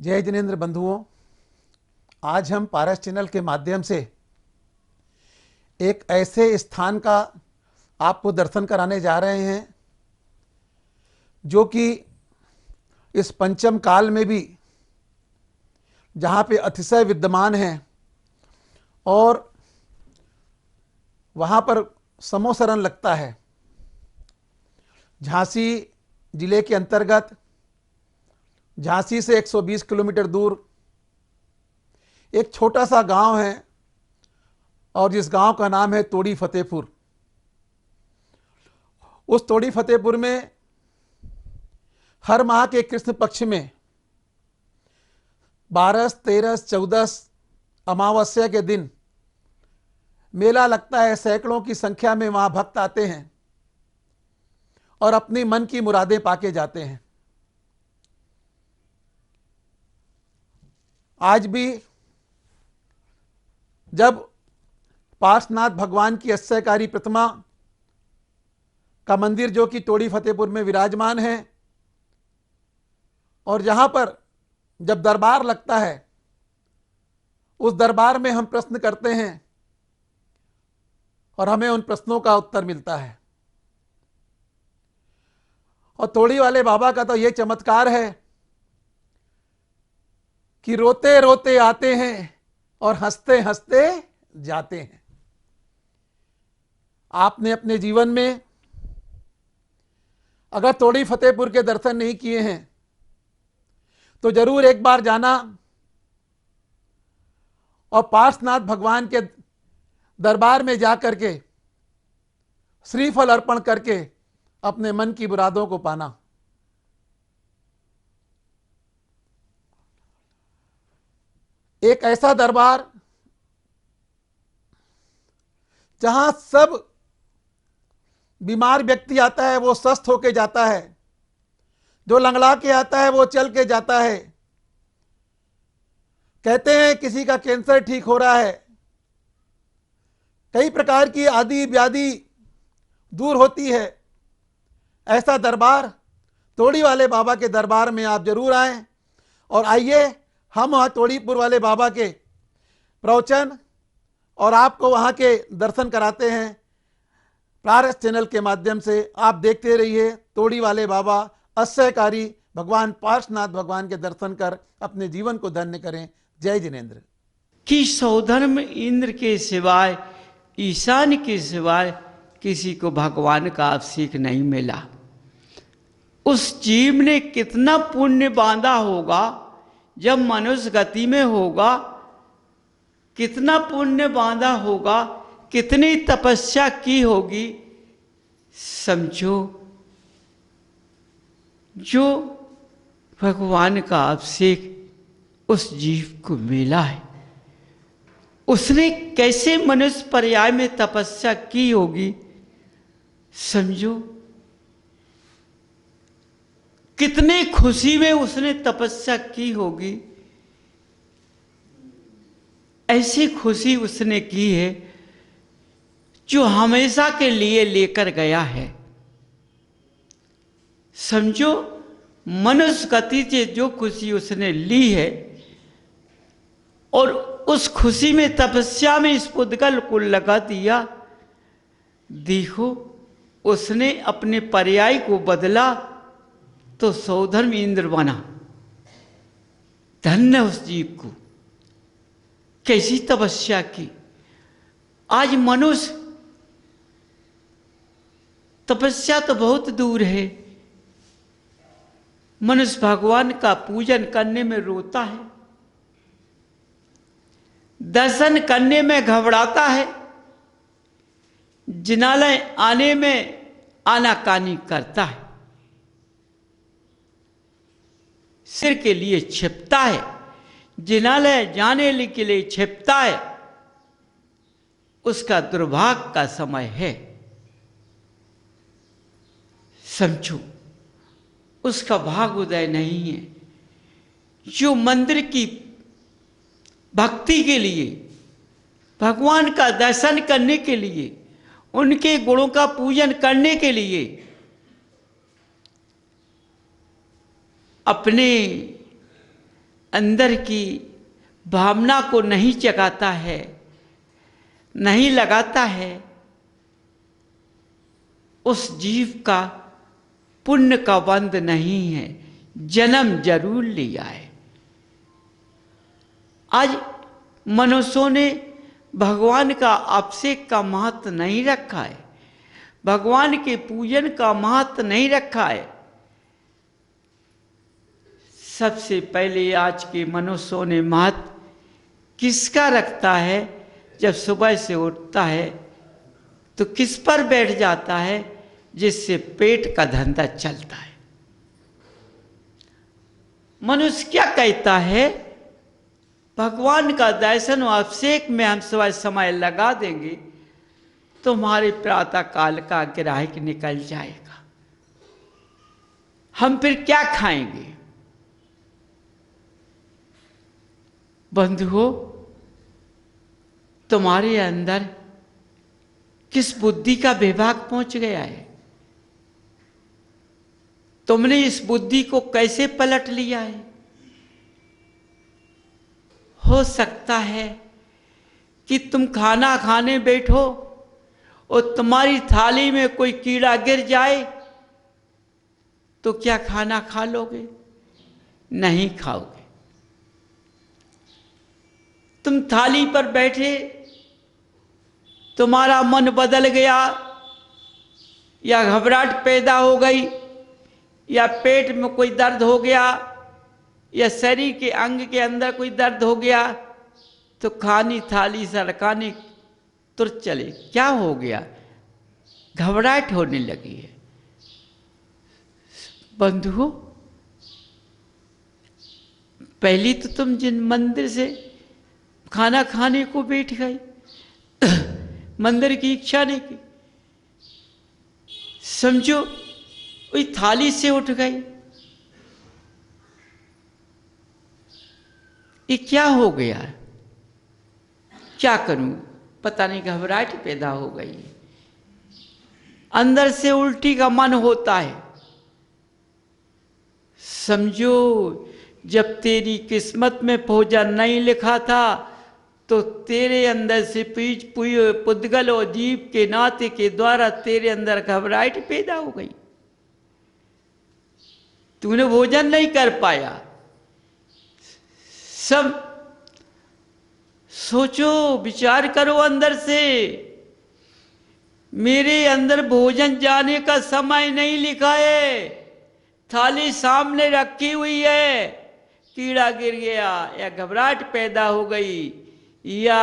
जय जिनेंद्र बंधुओं, आज हम पारस चैनल के माध्यम से एक ऐसे स्थान का आपको दर्शन कराने जा रहे हैं जो कि इस पंचम काल में भी जहाँ पे अतिशय विद्यमान है और वहाँ पर समोसरण लगता है। झांसी जिले के अंतर्गत झांसी से 120 किलोमीटर दूर एक छोटा सा गांव है और जिस गांव का नाम है तोड़ी फतेहपुर। उस तोड़ी फतेहपुर में हर माह के कृष्ण पक्ष में 12, 13, 14 अमावस्या के दिन मेला लगता है। सैकड़ों की संख्या में वहां भक्त आते हैं और अपनी मन की मुरादें पाके जाते हैं। आज भी जब पार्श्वनाथ भगवान की अश्चर्यकारी प्रतिमा का मंदिर जो कि तोड़ी फतेहपुर में विराजमान है और जहां पर जब दरबार लगता है उस दरबार में हम प्रश्न करते हैं और हमें उन प्रश्नों का उत्तर मिलता है। और तोड़ी वाले बाबा का तो यह चमत्कार है कि रोते रोते आते हैं और हंसते हंसते जाते हैं। आपने अपने जीवन में अगर तोड़ी फतेहपुर के दर्शन नहीं किए हैं तो जरूर एक बार जाना और पार्श्वनाथ भगवान के दरबार में जाकर के श्रीफल अर्पण करके अपने मन की मुरादों को पाना। एक ऐसा दरबार जहां सब बीमार व्यक्ति आता है वो स्वस्थ होके जाता है, जो लंगड़ा के आता है वो चल के जाता है। कहते हैं किसी का कैंसर ठीक हो रहा है, कई प्रकार की आदि व्याधि दूर होती है। ऐसा दरबार तोड़ी वाले बाबा के दरबार में आप जरूर आएं और आइए हम वहाँ तोड़ीपुर वाले बाबा के प्रवचन और आपको वहाँ के दर्शन कराते हैं पारस चैनल के माध्यम से। आप देखते रहिए तोड़ी वाले बाबा अश्चर्यकारी भगवान पार्श्वनाथ भगवान के दर्शन कर अपने जीवन को धन्य करें। जय जिनेंद्र। कि सौधर्म इंद्र के सिवाय, ईशान के सिवाय किसी को भगवान का अभिषेक नहीं मिला। उस जीव ने कितना पुण्य बांधा होगा जब मनुष्य गति में होगा, कितना पुण्य बांधा होगा, कितनी तपस्या की होगी। समझो जो भगवान का अभिषेक उस जीव को मिला है, उसने कैसे मनुष्य पर्याय में तपस्या की होगी। समझो कितने खुशी में उसने तपस्या की होगी। ऐसी खुशी उसने की है जो हमेशा के लिए लेकर गया है। समझो मनुष्य गति से जो खुशी उसने ली है और उस खुशी में तपस्या में इस पुद्गल को लगा दिया। देखो उसने अपने पर्याय को बदला तो सौधर्म इंद्र बना। धन्य उस जीव को, कैसी तपस्या की। आज मनुष्य तपस्या तो बहुत दूर है, मनुष्य भगवान का पूजन करने में रोता है, दर्शन करने में घबराता है, जिनालय आने में आनाकानी करता है, सिर के लिए छिपता है, जिनालय जाने के लिए छिपता है। उसका दुर्भाग्य का समय है। समझो उसका भाग उदय नहीं है। जो मंदिर की भक्ति के लिए, भगवान का दर्शन करने के लिए, उनके गुणों का पूजन करने के लिए अपने अंदर की भावना को नहीं जगाता है, नहीं लगाता है, उस जीव का पुण्य का बंध नहीं है, जन्म जरूर लिया है। आज मनुष्यों ने भगवान का अभिषेक का महत्व नहीं रखा है, भगवान के पूजन का महत्व नहीं रखा है। सबसे पहले आज के मनुष्यों ने महत्व किसका रखता है? जब सुबह से उठता है तो किस पर बैठ जाता है? जिससे पेट का धंधा चलता है। मनुष्य क्या कहता है? भगवान का दर्शन और अभिषेक में हम सुबह समय लगा देंगे तो हमारे प्रातः काल का ग्राहक निकल जाएगा, हम फिर क्या खाएंगे? बंधुओं, तुम्हारे अंदर किस बुद्धि का विभाग पहुंच गया है? तुमने इस बुद्धि को कैसे पलट लिया है? हो सकता है कि तुम खाना खाने बैठो और तुम्हारी थाली में कोई कीड़ा गिर जाए तो क्या खाना खा लोगे? नहीं खाओगे। तुम थाली पर बैठे, तुम्हारा मन बदल गया, या घबराहट पैदा हो गई, या पेट में कोई दर्द हो गया, या शरीर के अंग के अंदर कोई दर्द हो गया, तो खानी थाली सरकाने तुरंत चले। क्या हो गया? घबराहट होने लगी है। बंधुओं, पहले तो तुम जिन मंदिर से खाना खाने को बैठ गए, मंदिर की इच्छा नहीं की, समझो वही थाली से उठ गए। ये क्या हो गया? क्या करूं? पता नहीं, घबराहट पैदा हो गई। अंदर से उल्टी का मन होता है। समझो, जब तेरी किस्मत में भोजन नहीं लिखा था तो तेरे अंदर से पीछ पुद्गल और जीव के नाते के द्वारा तेरे अंदर घबराहट पैदा हो गई। तूने भोजन नहीं कर पाया। सब सोचो, विचार करो अंदर से, मेरे अंदर भोजन जाने का समय नहीं लिखा है, थाली सामने रखी हुई है, कीड़ा गिर गया या घबराहट पैदा हो गई या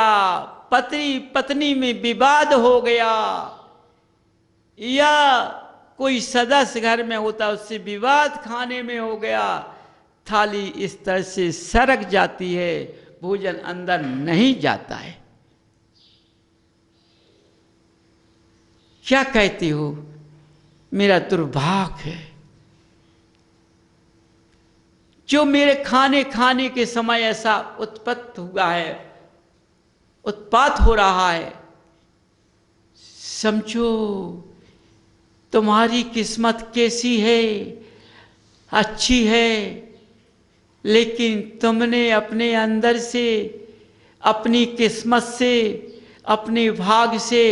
पति पत्नी में विवाद हो गया या कोई सदस्य घर में होता उससे विवाद खाने में हो गया, थाली इस तरह से सरक जाती है, भोजन अंदर नहीं जाता है। क्या कहते हो? मेरा दुर्भाग्य है जो मेरे खाने के समय ऐसा उत्पत्त हुआ है, उत्पात हो रहा है। समझो, तुम्हारी किस्मत कैसी है? अच्छी है, लेकिन तुमने अपने अंदर से, अपनी किस्मत से, अपने भाग से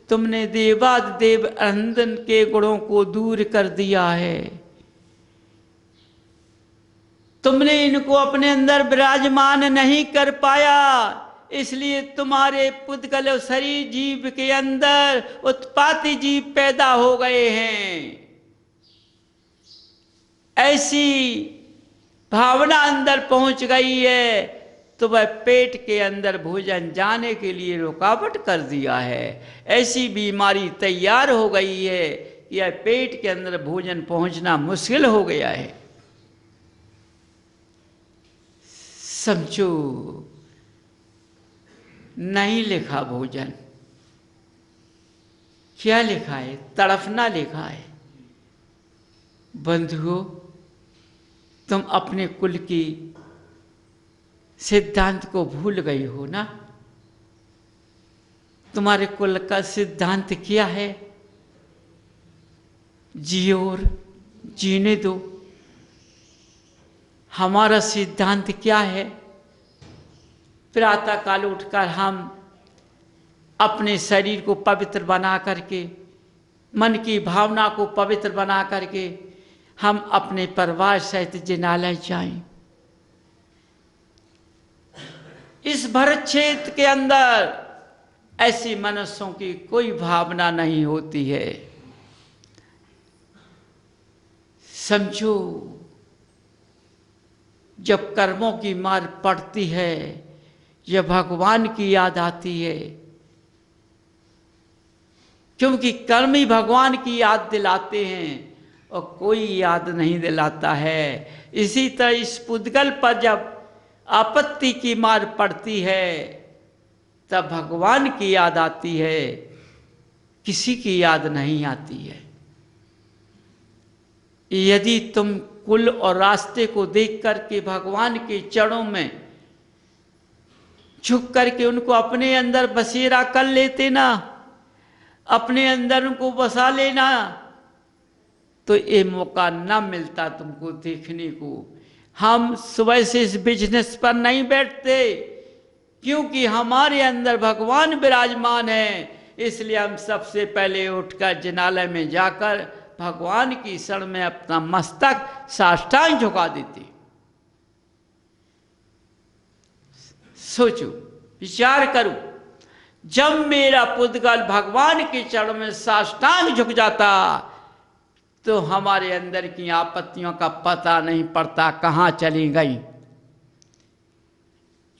तुमने देवादिदेव अनंतन के गुणों को दूर कर दिया है। तुमने इनको अपने अंदर विराजमान नहीं कर पाया, इसलिए तुम्हारे पुद्गल शरीर जीव के अंदर उत्पाती जीव पैदा हो गए हैं। ऐसी भावना अंदर पहुंच गई है तो वह पेट के अंदर भोजन जाने के लिए रुकावट कर दिया है। ऐसी बीमारी तैयार हो गई है कि यह पेट के अंदर भोजन पहुंचना मुश्किल हो गया है। समझो, नहीं लिखा भोजन, क्या लिखा है? तड़फना लिखा है। बंधुओं, तुम अपने कुल की सिद्धांत को भूल गई हो ना? तुम्हारे कुल का सिद्धांत क्या है? जियो और जीने दो। हमारा सिद्धांत क्या है? प्रातः काल उठकर हम अपने शरीर को पवित्र बना करके, मन की भावना को पवित्र बना करके हम अपने परिवार सहित जिनालय जाएं। इस भरत क्षेत्र के अंदर ऐसी मनुष्यों की कोई भावना नहीं होती है। समझो, जब कर्मों की मार पड़ती है, जब भगवान की याद आती है, क्योंकि कर्म ही भगवान की याद दिलाते हैं और कोई याद नहीं दिलाता है। इसी तरह इस पुद्गल पर जब आपत्ति की मार पड़ती है तब भगवान की याद आती है, किसी की याद नहीं आती है। यदि तुम कुल और रास्ते को देख करके भगवान के चरणों में झुक करके उनको अपने अंदर बसेरा कर लेते ना, अपने अंदर उनको बसा लेना, तो ये मौका ना मिलता तुमको देखने को। हम सुबह से इस बिजनेस पर नहीं बैठते, क्योंकि हमारे अंदर भगवान विराजमान है। इसलिए हम सबसे पहले उठकर जिनालय में जाकर भगवान की शरण में अपना मस्तक साष्टांग झुका देते। सोचो, विचार करो, जब मेरा पुद्गल भगवान के चरण में साष्टांग झुक जाता तो हमारे अंदर की आपत्तियों का पता नहीं पड़ता कहाँ चली गई।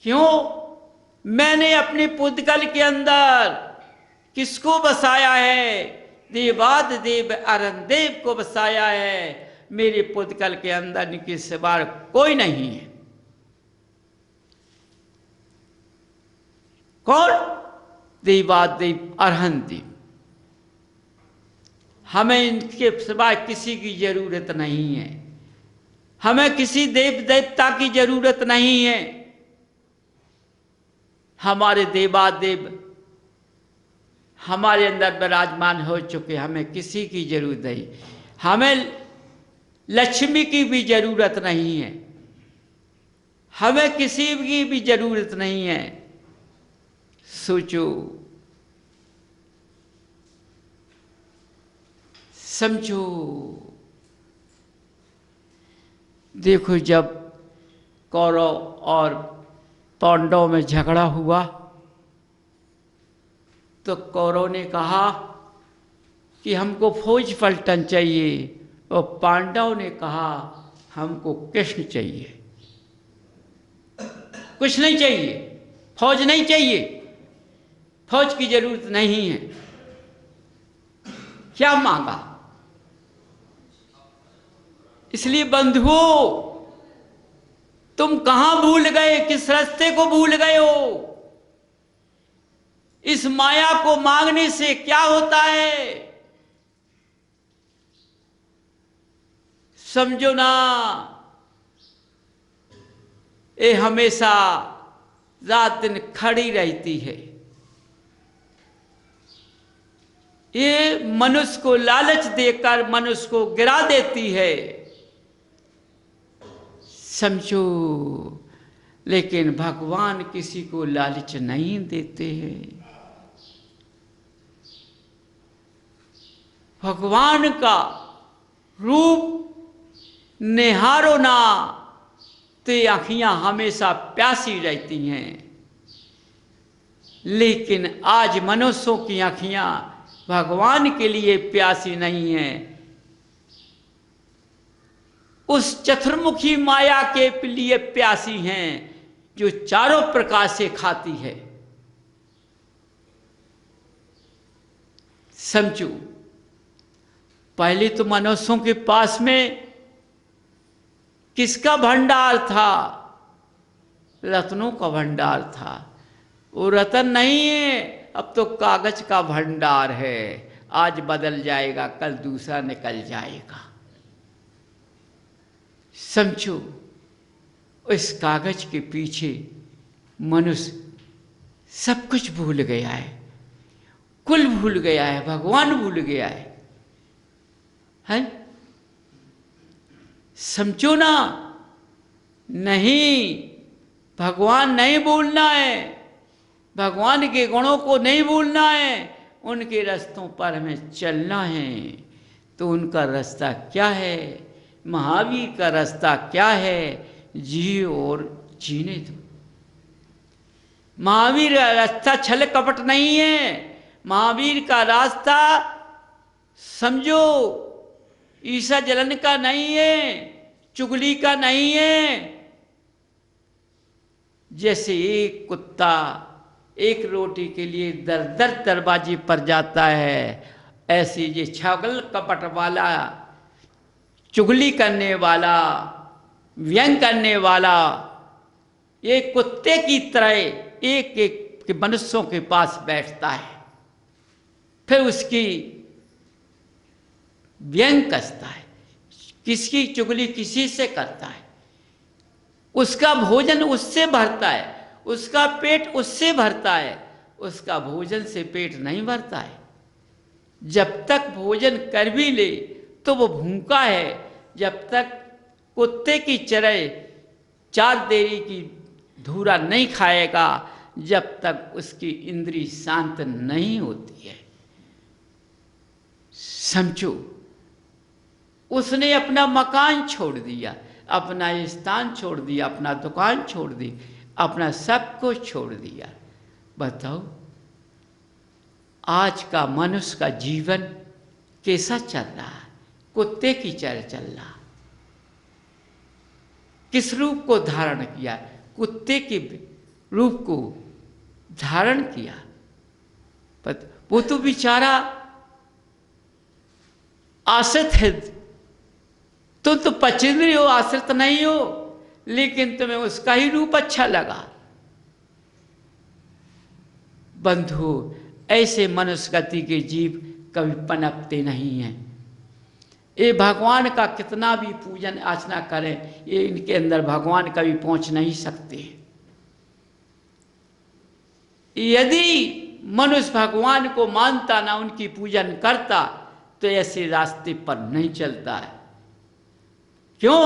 क्यों? मैंने अपने पुद्गल के अंदर किसको बसाया है? देवादिदेव अरनदेव को बसाया है। मेरे पुद्गल के अंदर इनके सिवा कोई नहीं है। कौन? देवादिदेव अरहनदेव। हमें इनके सिवा किसी की जरूरत नहीं है। हमें किसी देव देवता की जरूरत नहीं है। हमारे देवादेव हमारे अंदर विराजमान हो चुके, हमें किसी की जरूरत नहीं। हमें लक्ष्मी की भी जरूरत नहीं है, हमें किसी की भी जरूरत नहीं है। सोचो, समझो। देखो, जब कौरव और पांडव में झगड़ा हुआ तो कौरव ने कहा कि हमको फौज पलटन चाहिए और पांडव ने कहा हमको कृष्ण चाहिए। कुछ नहीं चाहिए, फौज नहीं चाहिए, फौज की जरूरत नहीं है। क्या मांगा? इसलिए बंधुओं, तुम कहां भूल गए? किस रास्ते को भूल गए हो? इस माया को मांगने से क्या होता है? समझो ना, ये हमेशा रात दिन खड़ी रहती है। ये मनुष्य को लालच देकर मनुष्य को गिरा देती है। समझो, लेकिन भगवान किसी को लालच नहीं देते हैं। भगवान का रूप निहारो ना तो आँखियां हमेशा प्यासी रहती हैं। लेकिन आज मनुष्यों की आँखियां भगवान के लिए प्यासी नहीं हैं, उस चतुर्मुखी माया के लिए प्यासी हैं जो चारों प्रकार से खाती है। समझो, पहले तो मनुष्यों के पास में किसका भंडार था? रत्नों का भंडार था। वो रत्न नहीं है, अब तो कागज का भंडार है। आज बदल जाएगा, कल दूसरा निकल जाएगा। समझो, इस कागज के पीछे मनुष्य सब कुछ भूल गया है, कुल भूल गया है, भगवान भूल गया है। समझो ना, नहीं, भगवान नहीं भूलना है, भगवान के गुणों को नहीं भूलना है, उनके रास्तों पर हमें चलना है। तो उनका रास्ता क्या है? महावीर का रास्ता क्या है? जियो और जीने दो। महावीर का रास्ता छल कपट नहीं है। महावीर का रास्ता समझो ईसा जलन का नहीं है, चुगली का नहीं है। जैसे एक कुत्ता एक रोटी के लिए दर दर दरवाजे पर जाता है, ऐसे ये छगल कपट वाला, चुगली करने वाला, व्यंग करने वाला, ये कुत्ते की तरह एक एक के मनुष्यों के पास बैठता है, फिर उसकी व्यंग कसता है, किसकी चुगली किसी से करता है, उसका भोजन उससे भरता है, उसका पेट उससे भरता है, उसका भोजन से पेट नहीं भरता है। जब तक भोजन कर भी ले तो वो भूखा है, जब तक कुत्ते की तरह चार देरी की धूरा नहीं खाएगा, जब तक उसकी इंद्री शांत नहीं होती है। समझो, उसने अपना मकान छोड़ दिया, अपना स्थान छोड़ दिया, अपना दुकान छोड़ दी, अपना सब कुछ छोड़ दिया। बताओ आज का मनुष्य का जीवन कैसा चल रहा है? कुत्ते की तरह चल रहा। किस रूप को धारण किया? कुत्ते के रूप को धारण किया। वो तो बेचारा आश्रित है, तुम तो पचेंद्री हो, आश्रित नहीं हो, लेकिन तुम्हें उसका ही रूप अच्छा लगा। बंधु, ऐसे मनुष्य गति के जीव कभी पनपते नहीं हैं। ये भगवान का कितना भी पूजन अर्चना करें, ये इनके अंदर भगवान कभी पहुंच नहीं सकते। यदि मनुष्य भगवान को मानता ना, उनकी पूजन करता, तो ऐसे रास्ते पर नहीं चलता है। क्यों?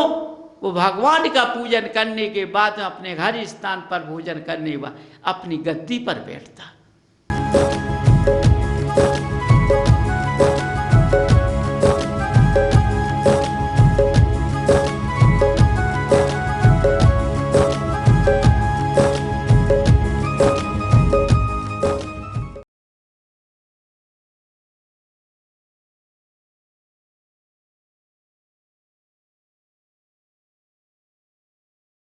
वो भगवान का पूजन करने के बाद अपने घर स्थान पर भोजन करने के बाद अपनी गद्दी पर बैठता।